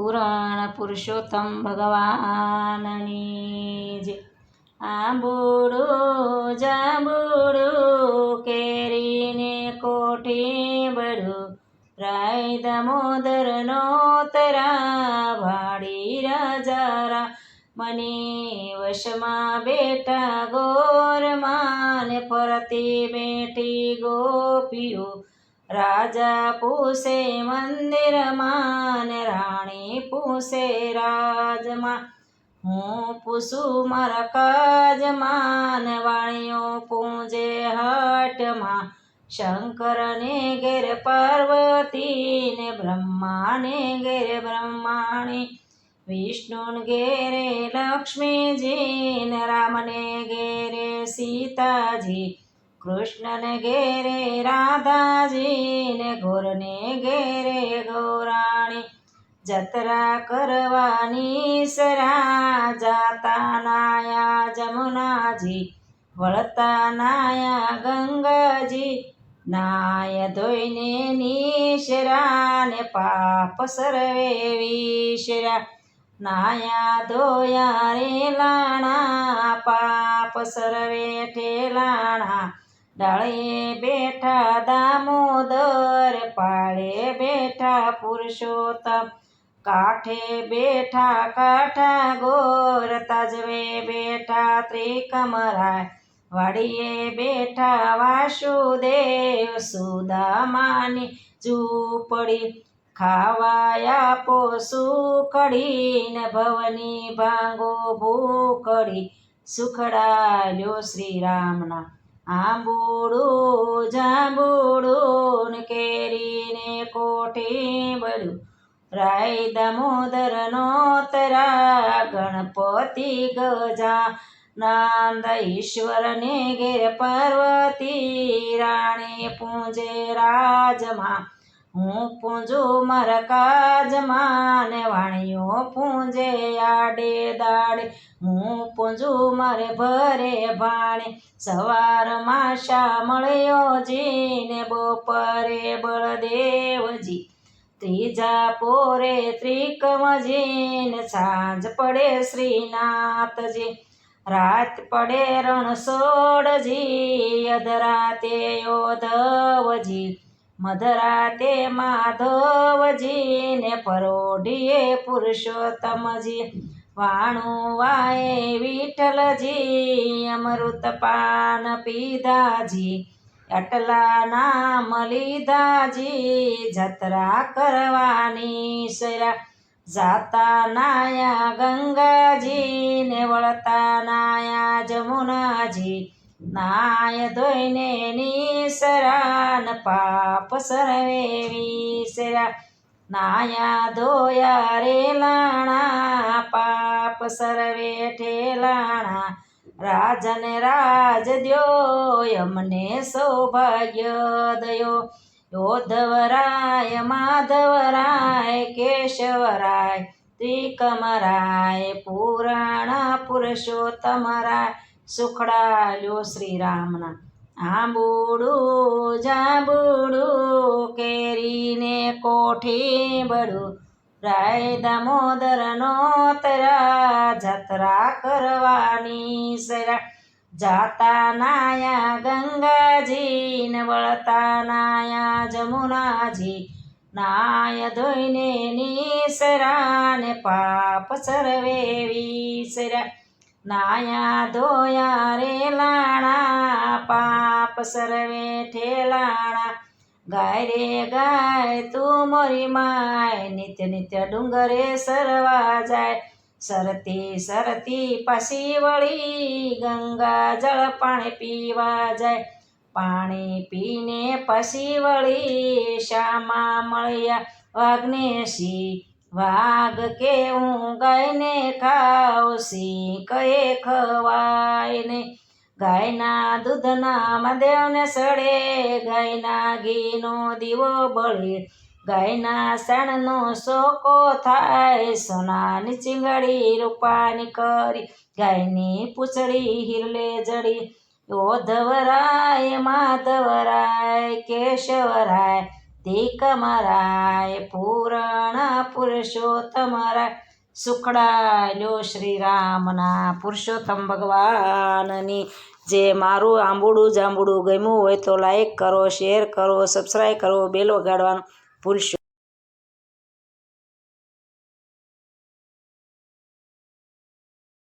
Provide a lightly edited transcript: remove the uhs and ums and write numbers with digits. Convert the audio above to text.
પુરાણ પુરુષોત્તમ ભગવાનની જય. આંબોડું જાંબુડું કેરીને કોઠી બળું રાય દામોદર નો તરા ભાડી રાજારા મને વશમાં બેઠા ગોરમાં ને ફરતી બેઠી ગોપીઓ રાજા પૂછે મંદિરમાં ને રાણી પૂછે રાજમાં હું પૂછું મારા કાજમાં ને વાણીઓ પૂજે હાટમાં શંકરને ઘેર પાર્વતી ને બ્રહ્માને ઘેર બ્રહ્માણી વિષ્ણુને ઘેરે લક્ષ્મીજી ને રામને ઘેરે સીતાજી કૃષ્ણને ઘેરે રાધાજી ને ઘોરને ઘેરે ગૌરાણી જતરા કરવાની સરા જાતા નાયા જમુનાજી વળતા નાયા ગંગાજી નાય ધોઈને નીશરા ને પાપ સર્વે વિશરા નાયા ધોયા રે લાણા પાપ સર્વે ઠેલાણા ડાળે બેઠા દામોદર પાળે બેઠા પુરુષોત્તમ કાઠે બેઠા કાઠા ગોર તાજવે બેઠા ત્રિકમરાય વાડીએ બેઠા વાસુદેવ સુદામાની ઝૂંપડી ખાવાયા પોસું કઢીને ભવની ભાંગો ભૂકડી સુખડાલ્યો શ્રીરામના આંબોડું જાંબુડું ને કેરીને કોઠી બળું રાય દામોદર નો તરા ગણપતિ ગજાનંદ ઈશ્વરને ઘેર પાર્વતી રાણી પૂજે રાજમાં હું પૂજું મારા કાજમાં ને વાણીઓ પૂજે આડે દાડે હું પૂજું મારે ભરે ભાણે સવારમાં શામળિયો જી ને બપોરે બળદેવજી ત્રીજા પોરે ત્રિકમજી ને સાંજ પડે શ્રીનાથજી રાત પડે રણછોડજી અધરાતે યોધવજી મધરાતે માધવજી ને પરોઢીએ પુરુષોત્તમજી વાણું વાએ વિઠ્ઠલજી અમૃત પાન પીધાજી અટલા નામ લીધાજી જતરા કરવાની સરા જાતા નાયા ગંગાજી ને વળતા નાયા જમુનાજી નાય ધોઈને નીસરા ને પાપ સર્વે વિસરા નાયા ધોયા રે લાણા પાપ સર્વે ઠેલાણા રાજને રાજ દ્યો અમને સૌભાગ્ય દયો યોધવરાય માધવરાય કેશવરાય ત્રિકમરાય પુરાણ પુરુષોત્તમરાય સુખડાલ્યો શ્રીરામના આંબોડું જાંબુડું કેરીને કોઠી બળું રાય દામોદર નો તરા જતરા કરવાની સરા જાતા નાયા ગંગાજી ને વળતા નાયા જમુનાજી નાય ધોઈને નીસરા ને પાપ સર્વે વિસરા નાયા ધોયા રે લાણા પાપ સર્વે ઠેલાણા ગાય રે ગાય તું મોરી માય નિત્ય નિત્ય ડુંગરે સરવા જાય સરતી સરતી પાછી વળી ગંગા જળ પાણી પીવા જાય પાણી પીને પાછી વળી શામા મળ્યા વાઘનેશી વાઘ કે હું ગાયને ખાવ સિંહ કહે ખવાય ને ગાયના દૂધના મહાદેવને સડે ગાયના ઘીનો દીવો બળે ગાયના સાણનો સોકો થાય સોનાની ચીંગડી રૂપાની કરી ગાયની પૂંછડી હિરલે જડી યોધવરાય માધવરાય કેશવરાય તીક મરાય પૂરણ પુરુષોત્તમ રાય સુખડાલ્યો શ્રી રામના પુરુષોત્તમ ભગવાનની જે મારું આંબુડું જાંબુડું ગમ્યું હોય તો લાઈક કરો, શેર કરો, સબસ્ક્રાઈબ કરો, બેલ વગાડવાનું ભૂલશો